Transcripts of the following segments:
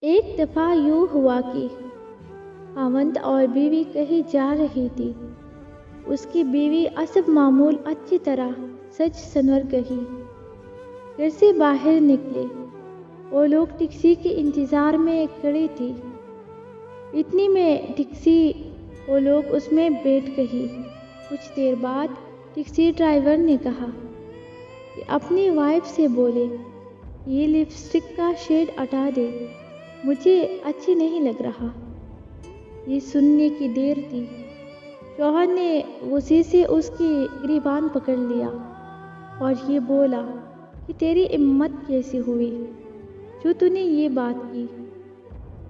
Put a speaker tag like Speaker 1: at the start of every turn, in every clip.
Speaker 1: ایک دفعہ یوں ہوا کہ خاوند اور بیوی کہیں جا رہی تھی۔ اس کی بیوی حسب معمول اچھی طرح سج سنور گئی۔ گھر سے باہر نکلے، وہ لوگ ٹیکسی کے انتظار میں کھڑی تھی۔ اتنی میں ٹیکسی وہ لوگ اس میں بیٹھ گئی۔ کچھ دیر بعد ٹیکسی ڈرائیور نے کہا کہ اپنی وائف سے بولے، یہ لپسٹک کا شیڈ ہٹا دے، مجھے اچھی نہیں لگ رہا۔ یہ سننے کی دیر تھی، شوہر نے غصے سے اس کی گریبان پکڑ لیا اور یہ بولا کہ تیری ہمت کیسی ہوئی جو تو نے یہ بات کی؟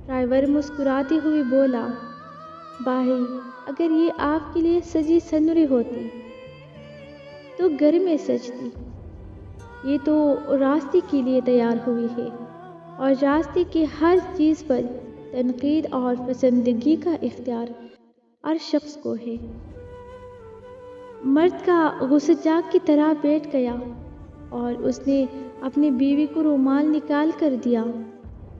Speaker 1: ڈرائیور مسکراتے ہوئے بولا، بھائی، اگر یہ آپ کے لیے سجی سنوری ہوتی تو گھر میں سجتی۔ یہ تو راستے کے لیے تیار ہوئی ہے، اور راستے کی ہر چیز پر تنقید اور پسندیدگی کا اختیار ہر شخص کو ہے۔ مرد کا غصہ جاگ کی طرح بیٹھ گیا اور اس نے اپنی بیوی کو رومال نکال کر دیا۔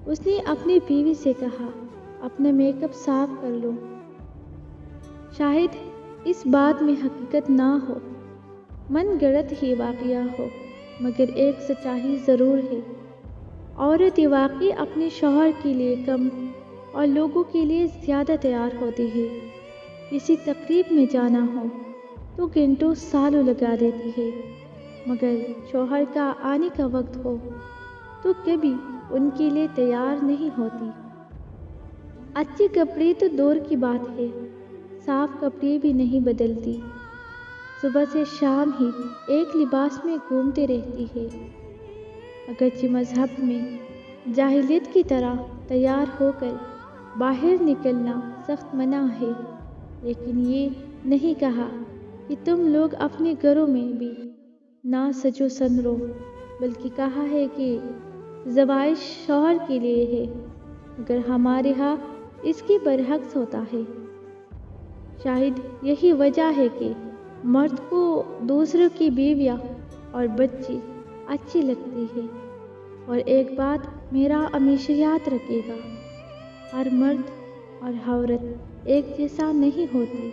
Speaker 1: اس نے اپنی بیوی سے کہا، اپنا میک اپ صاف کر لو۔ شاید اس بات میں حقیقت نہ ہو، من گھڑت ہی واقعہ ہو، مگر ایک سچائی ضرور ہے۔ عورت واقعی اپنے شوہر کے لیے کم اور لوگوں کے لیے زیادہ تیار ہوتی ہے۔ کسی تقریب میں جانا ہو تو گھنٹوں سالوں لگا دیتی ہے، مگر شوہر کا آنے کا وقت ہو تو کبھی ان کے لیے تیار نہیں ہوتی۔ اچھے کپڑے تو دور کی بات ہے، صاف کپڑے بھی نہیں بدلتی۔ صبح سے شام ہی ایک لباس میں گھومتے رہتی ہے۔ اگرچہ مذہب میں جاہلیت کی طرح تیار ہو کر باہر نکلنا سخت منع ہے، لیکن یہ نہیں کہا کہ تم لوگ اپنے گھروں میں بھی نہ سجو سنورو، بلکہ کہا ہے کہ زیبائش شوہر کے لیے ہے، مگر ہمارے ہاں اس کے برعکس ہوتا ہے۔ شاید یہی وجہ ہے کہ مرد کو دوسروں کی بیویاں اور بچے اچھی لگتی ہے۔ اور ایک بات میرا ہمیشہ یاد رکھے گا، ہر مرد اور عورت ایک جیسا نہیں ہوتی۔